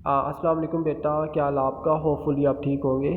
अस्सलाम वालेकुम बेटा, क्या हाल आपका? होपफुली आप ठीक होंगे।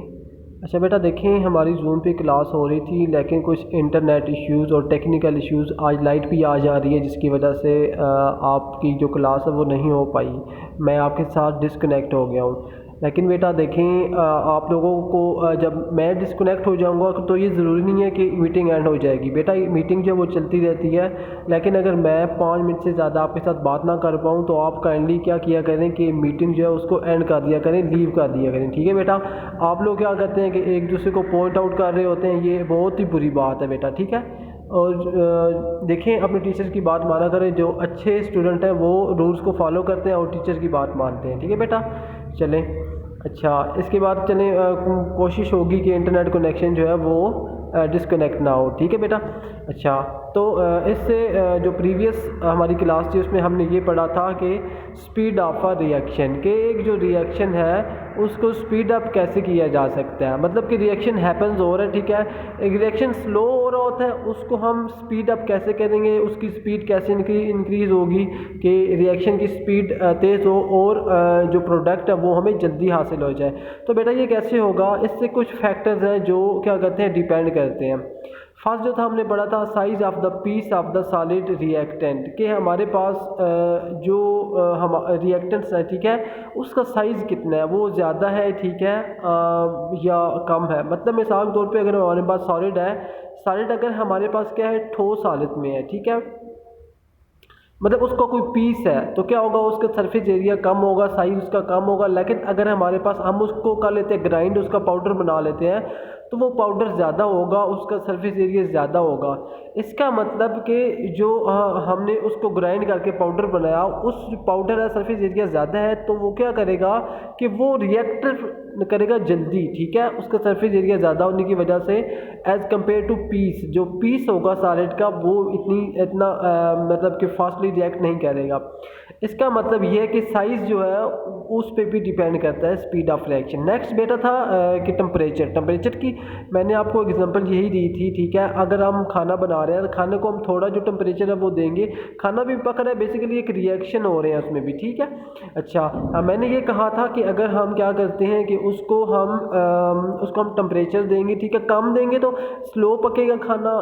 अच्छा बेटा, देखें हमारी जूम पे क्लास हो रही थी, लेकिन कुछ इंटरनेट इश्यूज़ और टेक्निकल इश्यूज़, आज लाइट भी आ जा रही है जिसकी वजह से आपकी जो क्लास है वो नहीं हो पाई। मैं आपके साथ डिस्कनेक्ट हो गया हूँ। लेकिन बेटा देखें, आप लोगों को जब मैं डिस्कनेक्ट हो जाऊंगा तो ये ज़रूरी नहीं है कि मीटिंग एंड हो जाएगी। बेटा ये मीटिंग जो वो चलती रहती है, लेकिन अगर मैं 5 मिनट से ज़्यादा आपके साथ बात ना कर पाऊँ तो आप काइंडली क्या किया करें कि मीटिंग जो है उसको एंड कर दिया करें, लीव कर दिया करें। ठीक है बेटा? आप लोग क्या करते हैं कि एक दूसरे को पॉइंट आउट कर रहे होते हैं, ये बहुत ही बुरी बात है बेटा। ठीक है? और देखें, अपने टीचर की बात माना करें। जो अच्छे स्टूडेंट हैं वो रूल्स को फॉलो करते हैं और टीचर की बात मानते हैं। ठीक है बेटा? चलें। अच्छा, इसके बाद चलें, कोशिश होगी कि इंटरनेट कनेक्शन जो है वो डिस्कनेक्ट ना हो। ठीक है बेटा? अच्छा, तो इससे जो प्रीवियस हमारी क्लास थी उसमें हमने ये पढ़ा था कि स्पीड ऑफ अ रिएक्शन, के एक जो रिएक्शन है उसको स्पीड अप कैसे किया जा सकता है। मतलब कि रिएक्शन हैपन्स हो रहा है, ठीक है, एक रिएक्शन स्लो हो रहा होता है, उसको हम स्पीड अप कैसे करेंगे, उसकी स्पीड कैसे इंक्रीज़ होगी कि रिएक्शन की स्पीड तेज़ हो और जो प्रोडक्ट है वो हमें जल्दी हासिल हो जाए। तो बेटा ये कैसे होगा? इससे कुछ फैक्टर्स हैं जो क्या कहते हैं, डिपेंड करते हैं। फर्स्ट जो था हमने पढ़ा था size of the piece of the solid reactant, कि हमारे पास जो हम रिएक्टेंट्स है, ठीक है, उसका साइज़ कितना है, वो ज़्यादा है, ठीक है, या कम है। मतलब मिसाल के तौर पे अगर हमारे पास सॉलिड है, सॉलिड अगर हमारे पास क्या है, ठोस हालत में है, ठीक है, मतलब उसका कोई पीस है, तो क्या होगा, उसका सरफेस एरिया कम होगा, साइज उसका कम होगा। लेकिन अगर हमारे पास हम उसको कर लेते हैं ग्राइंड, उसका पाउडर बना लेते हैं, तो वो पाउडर ज़्यादा होगा, उसका सरफेस एरिया ज़्यादा होगा। इसका मतलब कि जो हमने उसको ग्राइंड करके पाउडर बनाया, उस पाउडर का सरफेस एरिया ज़्यादा है, तो वो क्या करेगा कि वो रिएक्ट करेगा जल्दी। ठीक है? उसका सरफेस एरिया ज़्यादा होने की वजह से एज़ कम्पेयर टू पीस, जो पीस होगा सॉलिड का वो इतना मतलब कि फास्टली रिएक्ट नहीं करेगा। इसका मतलब ये है कि साइज़ जो है उस पर भी डिपेंड करता है स्पीड ऑफ रिएक्शन। नेक्स्ट बेटा था कि टेम्परेचर की मैंने आपको एग्जांपल यही दी थी। ठीक है? अगर हम खाना बना रहे हैं, खाने को हम थोड़ा जो टेम्परेचर है वो देंगे, खाना भी पक रहा है, बेसिकली एक रिएक्शन हो रहे हैं उसमें भी। ठीक है? अच्छा, मैंने ये कहा था कि अगर हम क्या करते हैं कि उसको हम टेम्परेचर देंगे, ठीक है, कम देंगे तो स्लो पकेगा खाना,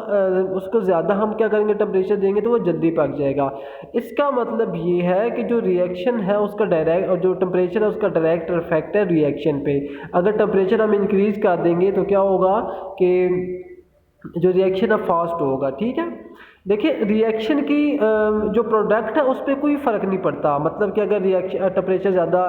उसको ज़्यादा हम क्या करेंगे, टेम्परेचर देंगे तो वो जल्दी पक जाएगा। इसका मतलब ये है कि जो रिएक्शन है उसका डायरेक्ट, और जो टेम्परेचर है उसका डायरेक्ट इफेक्ट है रिएक्शन पे। अगर टेम्परेचर हम इंक्रीज़ कर देंगे तो क्या होगा कि जो रिएक्शन है फास्ट होगा। ठीक है? देखिए, रिएक्शन की जो प्रोडक्ट है उस पर कोई फ़र्क नहीं पड़ता। मतलब कि अगर रिएक्शन टेम्परेचर ज़्यादा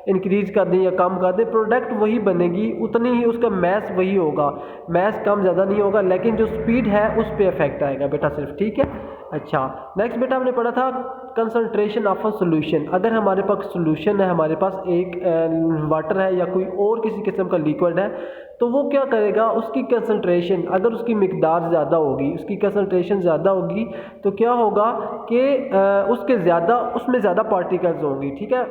इंक्रीज़ कर दें या कम कर दें, प्रोडक्ट वही बनेगी, उतनी ही उसका मैस वही होगा, मैस कम ज़्यादा नहीं होगा, लेकिन जो स्पीड है उस पर इफेक्ट आएगा बेटा सिर्फ। ठीक है? अच्छा, नेक्स्ट बेटा हमने पढ़ा था कंसंट्रेशन ऑफ अ सोल्यूशन। अगर हमारे पास सोल्यूशन है, हमारे पास एक वाटर है या कोई और किसी किस्म का लिक्विड है, तो वो क्या करेगा, उसकी कंसंट्रेशन, अगर उसकी मिकदार ज़्यादा होगी, उसकी कंसंट्रेशन ज़्यादा होगी, तो क्या होगा कि उसमें ज़्यादा पार्टिकल्स होंगी। ठीक है?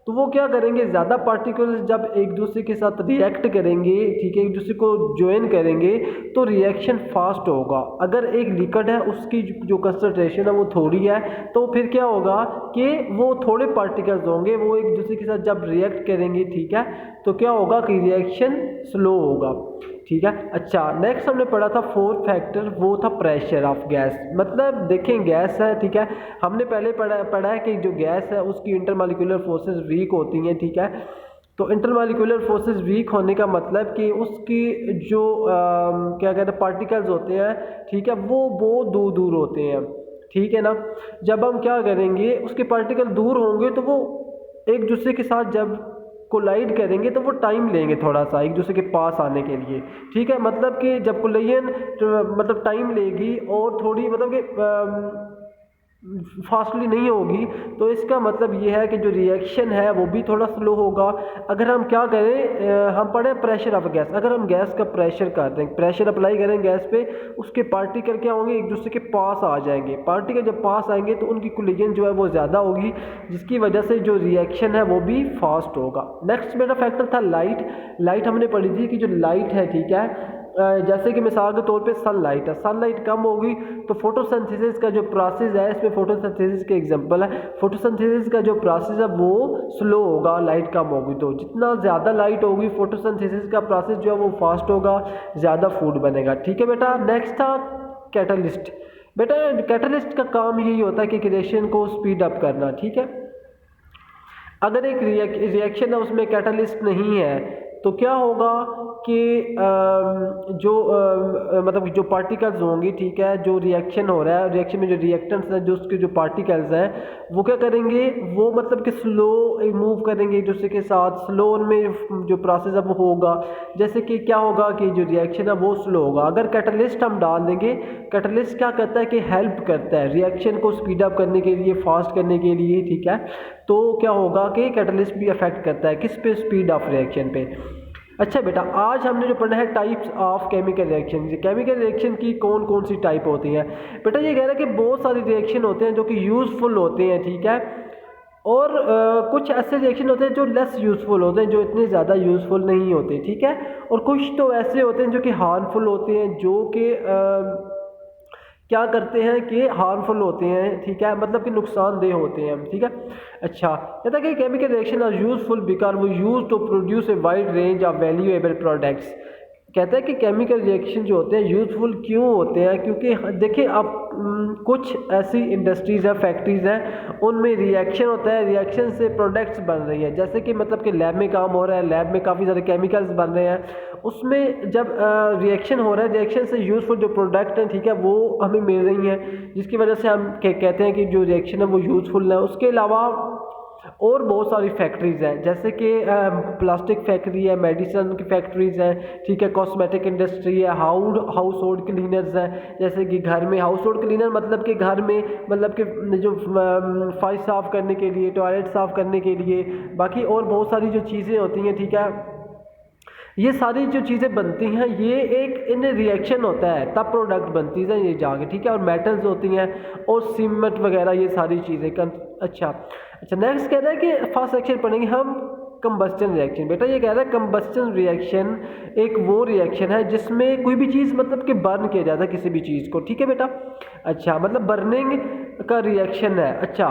तो वो क्या करेंगे, ज़्यादा पार्टिकल्स जब एक दूसरे के साथ रिएक्ट करेंगे, ठीक है, एक दूसरे को ज्वाइन करेंगे, तो रिएक्शन फास्ट होगा। अगर एक लिक्विड है उसकी जो कंसंट्रेशन है वो थोड़ी है, तो फिर क्या होगा कि वो थोड़े पार्टिकल्स होंगे, वो एक दूसरे के साथ जब रिएक्ट करेंगे, ठीक है, तो क्या होगा कि रिएक्शन स्लो होगा। ठीक है? अच्छा, नेक्स्ट हमने पढ़ा था फोर्थ फैक्टर, वो था प्रेशर ऑफ गैस। मतलब देखें, गैस है, ठीक है, हमने पहले पढ़ा है कि जो गैस है उसकी इंटरमॉलिक्यूलर फोर्सेस वीक होती हैं। ठीक है? तो इंटरमॉलिक्यूलर फोर्सेस वीक होने का मतलब कि उसकी जो क्या कहते हैं, पार्टिकल्स होते हैं, ठीक है, वो बहुत दूर दूर होते हैं। ठीक है ना? जब हम क्या करेंगे, उसके पार्टिकल दूर होंगे तो वो एक दूसरे के साथ जब कोलाइड करेंगे तो वो टाइम लेंगे थोड़ा सा एक दूसरे के पास आने के लिए। ठीक है? मतलब कि जब कोलाइजन मतलब टाइम लेगी और थोड़ी मतलब कि फास्टली नहीं होगी, तो इसका मतलब ये है कि जो रिएक्शन है वो भी थोड़ा स्लो होगा। अगर हम क्या करें, हम पढ़े प्रेशर ऑफ गैस, अगर हम गैस का प्रेशर कर दें, प्रेशर अप्लाई करें गैस पे, उसके पार्टिकल क्या होंगे, एक दूसरे के पास आ जाएंगे। पार्टिकल जब पास आएंगे तो उनकी कोलिजन जो है वो ज़्यादा होगी, जिसकी वजह से जो रिएक्शन है वो भी फास्ट होगा। नेक्स्ट मेरा फैक्टर था लाइट। लाइट हमने पढ़ी थी कि जो लाइट है, ठीक है, जैसे कि मिसाल के तौर पे सनलाइट है, सनलाइट कम होगी तो फोटोसिंथेसिस का जो प्रोसेस है, इसमें फोटोसिंथेसिस के एग्जांपल है, फोटोसिंथेसिस का जो प्रोसेस है वो स्लो होगा, लाइट कम होगी। तो जितना ज़्यादा लाइट होगी फोटोसिंथेसिस का प्रोसेस जो है वो फास्ट होगा, ज़्यादा फूड बनेगा। ठीक है बेटा। नेक्स्ट था कैटलिस्ट। बेटा कैटलिस्ट का काम यही होता है कि रिएक्शन को स्पीड अप करना। ठीक है। अगर एक रिएक्शन है उसमें कैटलिस्ट नहीं है तो क्या होगा कि मतलब जो पार्टिकल्स होंगी, ठीक है, जो रिएक्शन हो रहा है, रिएक्शन में जो रिएक्टेंट्स हैं, जो उसके जो पार्टिकल्स हैं वो क्या करेंगे, वो मतलब कि स्लो मूव करेंगे एक दूसरे के साथ, स्लो उनमें जो प्रोसेस है वो होगा। जैसे कि क्या होगा कि जो रिएक्शन है वो स्लो होगा। अगर कैटलिस्ट हम डाल देंगे, कैटलिस्ट क्या करता है कि हेल्प करता है रिएक्शन को स्पीड अप करने के लिए, फास्ट करने के लिए। ठीक है। तो क्या होगा कि कैटलिस्ट भी अफेक्ट करता है किस पे, स्पीड ऑफ रिएक्शन पे। अच्छा बेटा, आज हमने जो पढ़ा है types of chemical reaction. Chemical reaction की कौन कौन सी टाइप होती हैं। बेटा ये कह रहा है कि बहुत सारी रिएक्शन होते हैं जो कि यूज़फुल होते हैं। ठीक है। और कुछ ऐसे रिएक्शन होते हैं जो लेस यूज़फुल होते हैं, जो इतने ज़्यादा यूज़फुल नहीं होते। ठीक है। और कुछ तो ऐसे होते हैं जो कि हार्मफुल होते हैं, जो कि क्या करते हैं कि हार्मफुल होते हैं। ठीक है। मतलब कि नुकसानदेह होते हैं। ठीक है। अच्छा, कहता है कि chemical reaction are useful because वो use to produce a wide range of valuable products. कहता है कि केमिकल रिएक्शन जो होते हैं यूजफुल क्यों होते हैं, क्योंकि देखिए अब कुछ ऐसी इंडस्ट्रीज़ हैं, फैक्ट्रीज़ हैं, उनमें रिएक्शन होता है, रिएक्शन से प्रोडक्ट्स बन रही है। जैसे कि मतलब कि लैब में काम हो रहा है, लैब में काफ़ी सारे केमिकल्स बन रहे हैं, उसमें जब रिएक्शन हो रहा है, रिएक्शन से यूज़फुल जो प्रोडक्ट हैं, ठीक है, वो हमें मिल रही हैं, जिसकी वजह से हम कहते हैं कि जो रिएक्शन है वो यूज़फुल है। उसके अलावा और बहुत सारी फैक्ट्रीज़ हैं, जैसे कि प्लास्टिक फैक्ट्री है, मेडिसिन की फैक्ट्रीज़ हैं। ठीक है। कॉस्मेटिक इंडस्ट्री है, हाउस होल्ड क्लीनर्स हैं, जैसे कि घर में हाउस होल्ड क्लीनर मतलब कि घर में मतलब कि जो फाइल साफ़ करने के लिए, टॉयलेट साफ़ करने के लिए, बाकी और बहुत सारी जो चीज़ें होती हैं। ठीक है। ये सारी जो चीज़ें बनती हैं ये एक इन रिएक्शन होता है तब प्रोडक्ट बनती है ये जाके। ठीक है। और मेटल्स होती हैं और सीमेंट वगैरह, ये सारी चीज़ें अच्छा। नेक्स्ट कह रहा है कि फर्स्ट सेक्शन पढ़ेंगे हम कंबस्टन रिएक्शन। बेटा ये कह रहा है कंबस्टन रिएक्शन एक वो रिएक्शन है जिसमें कोई भी चीज़ मतलब कि बर्न किया जाता है किसी भी चीज़ को। ठीक है बेटा। अच्छा, मतलब बर्निंग का रिएक्शन है। अच्छा,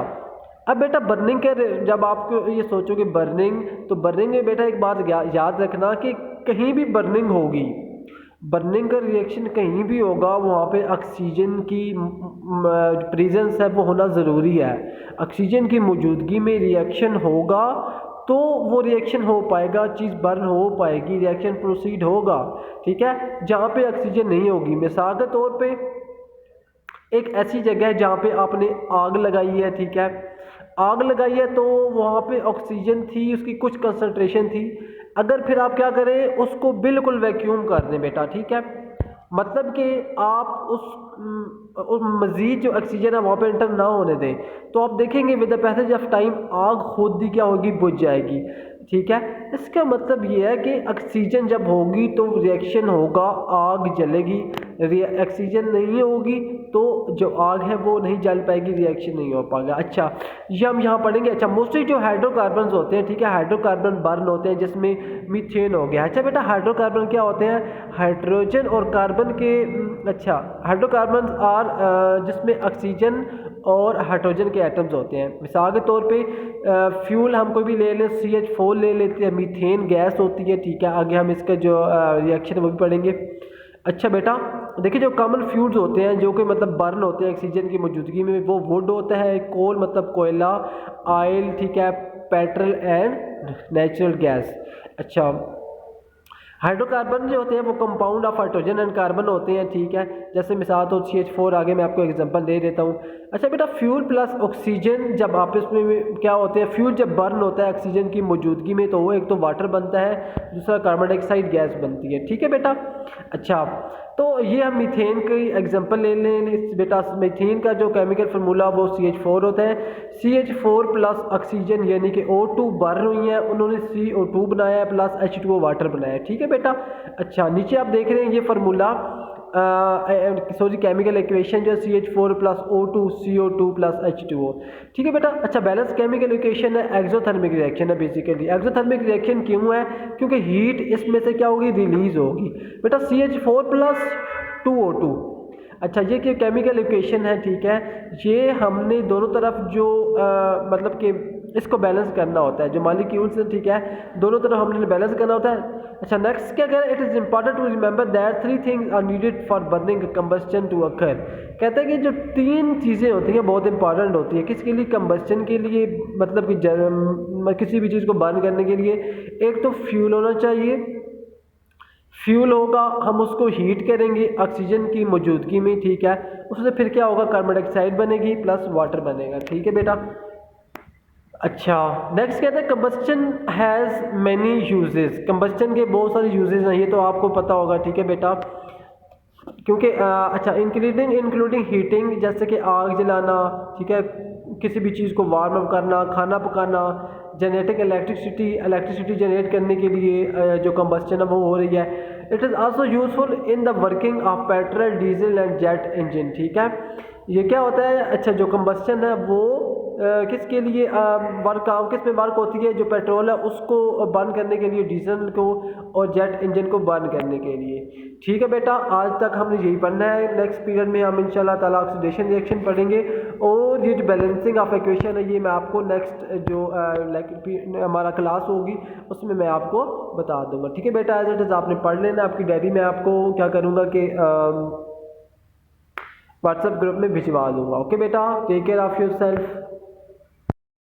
अब बेटा बर्निंग के जब आप ये सोचोगे बर्निंग, तो बर्निंग में बेटा एक बात याद रखना कि कहीं भी बर्निंग होगी, बर्निंग का रिएक्शन कहीं भी होगा, वहाँ पे ऑक्सीजन की प्रेजेंस है वो होना ज़रूरी है। ऑक्सीजन की मौजूदगी में रिएक्शन होगा तो वो रिएक्शन हो पाएगा, चीज़ बर्न हो पाएगी, रिएक्शन प्रोसीड होगा। ठीक है। जहाँ पे ऑक्सीजन नहीं होगी, मिसाल के तौर पे एक ऐसी जगह है जहाँ पे आपने आग लगाई है। ठीक है। आग लगाई है तो वहाँ पे ऑक्सीजन थी, उसकी कुछ कंसंट्रेशन थी। अगर फिर आप क्या करें, उसको बिल्कुल वैक्यूम कर दें बेटा। ठीक है। मतलब कि आप उस मज़ीद जो ऑक्सीजन है वहाँ पे एंटर ना होने दें, तो आप देखेंगे with the passage of time आग खुद ही क्या होगी, बुझ जाएगी। ठीक है। इसका मतलब ये है कि ऑक्सीजन जब होगी तो रिएक्शन होगा, आग जलेगी। ऑक्सीजन नहीं होगी तो जो आग है वो नहीं जल पाएगी, रिएक्शन नहीं हो पाएगा। अच्छा, ये हम यहाँ पढ़ेंगे। अच्छा, मोस्टली जो हाइड्रोकार्बन होते हैं, ठीक है, हाइड्रोकार्बन बर्न होते हैं, जिसमें मीथेन हो गया। अच्छा बेटा, हाइड्रोकार्बन क्या होते हैं, हाइड्रोजन और कार्बन के अच्छा, हाइड्रोकार्बन आर जिसमें ऑक्सीजन और हाइड्रोजन के एटम्स होते हैं। मिसाल के तौर पे फ्यूल हम कोई भी ले लें, CH4 ले लेते हैं, मीथेन गैस होती है। ठीक है। आगे हम इसका जो रिएक्शन वो भी पढ़ेंगे। अच्छा बेटा, देखिए जो कॉमन फ्यूल्स होते हैं जो कि मतलब बर्न होते हैं ऑक्सीजन की मौजूदगी में, वो वुड होता है, कोल मतलब कोयला, ऑयल, ठीक है, पेट्रोल एंड नेचुरल गैस। अच्छा, हाइड्रोकार्बन जो होते हैं वो compound of hydrogen and carbon होते हैं। ठीक है। जैसे मिसाल तो CH4, आगे मैं आपको एग्जांपल दे देता हूँ। अच्छा बेटा, फ्यूल प्लस ऑक्सीजन जब आपस में क्या होते हैं, फ्यूल जब बर्न होता है ऑक्सीजन की मौजूदगी में तो वो एक तो वाटर बनता है, दूसरा कार्बन डाइऑक्साइड गैस बनती है। ठीक है बेटा। अच्छा, तो ये हम मीथेन की एग्जांपल ले लें बेटा। मीथेन का जो केमिकल फार्मूला वो CH4 होता है। CH4 प्लस ऑक्सीजन यानी कि O2 बर्न हुई है, उन्होंने CO2 बनाया है प्लस H2O वाटर बनाया है। ठीक है बेटा। अच्छा, नीचे आप देख रहे हैं ये फार्मूला सॉरी केमिकल इक्वेशन जो है CH4+O2CO2+H2O। ठीक है बेटा। अच्छा, बैलेंस केमिकल इक्वेशन है एक्सोथर्मिक रिएक्शन है। बेसिकली एक्सोथर्मिक रिएक्शन क्यों है? क्योंकि हीट इसमें से क्या होगी, रिलीज होगी बेटा, CH4+2O2। अच्छा, ये कि केमिकल इक्वेशन है, ठीक है। ये हमने दोनों तरफ जो मतलब कि इसको बैलेंस करना होता है, जो मॉलिक्यूल्स हैं, ठीक है, दोनों तरफ हमने बैलेंस करना होता है। अच्छा, नेक्स्ट क्या कह रहा है, it is important to remember that 3 things are needed for burning combustion to occur. कहते हैं कि जो 3 चीज़ें होती हैं बहुत इंपॉर्टेंट होती है, किसके लिए, कंबस्टन के लिए, मतलब कि किसी भी चीज़ को बर्न करने के लिए। एक तो फ्यूल होना चाहिए, फ्यूल होगा, हम उसको हीट करेंगे ऑक्सीजन की मौजूदगी में, ठीक है, उससे फिर क्या होगा, कार्बन डाइऑक्साइड बनेगी प्लस वाटर बनेगा, ठीक है बेटा। अच्छा, नेक्स्ट कहते हैं combustion has many uses. Combustion के बहुत सारे यूजेस हैं, ये तो आपको पता होगा, ठीक है बेटा, क्योंकि अच्छा, इंक्लूडिंग हीटिंग, जैसे कि आग जलाना, ठीक है, किसी भी चीज़ को वार्म अप करना, खाना पकाना, जनरेटिंग इलेक्ट्रिसिटी जनरेट करने के लिए जो कंबस्टन है वो हो रही है। It is also useful in the working of petrol, diesel and jet engine, ठीक है। ये क्या होता है, अच्छा, जो कंबस्टन है वो किसके लिए किस में वर्क होती है, जो पेट्रोल है उसको बर्न करने के लिए, डीजल को और जेट इंजन को बर्न करने के लिए, ठीक है बेटा। आज तक हमने यही पढ़ना है। नेक्स्ट पीरियड में हम इंशाल्लाह ताला ऑक्सीडेशन रिएक्शन पढ़ेंगे, और ये जो बैलेंसिंग ऑफ इक्वेशन है ये मैं आपको नेक्स्ट जो हमारा क्लास होगी उसमें मैं आपको बता दूंगा, ठीक है बेटा। एज इट इज़ आपने पढ़ लेना, आपकी डायरी में आपको क्या करूँगा कि व्हाट्सएप ग्रुप में भिजवा दूंगा। ओके बेटा, take care of your self.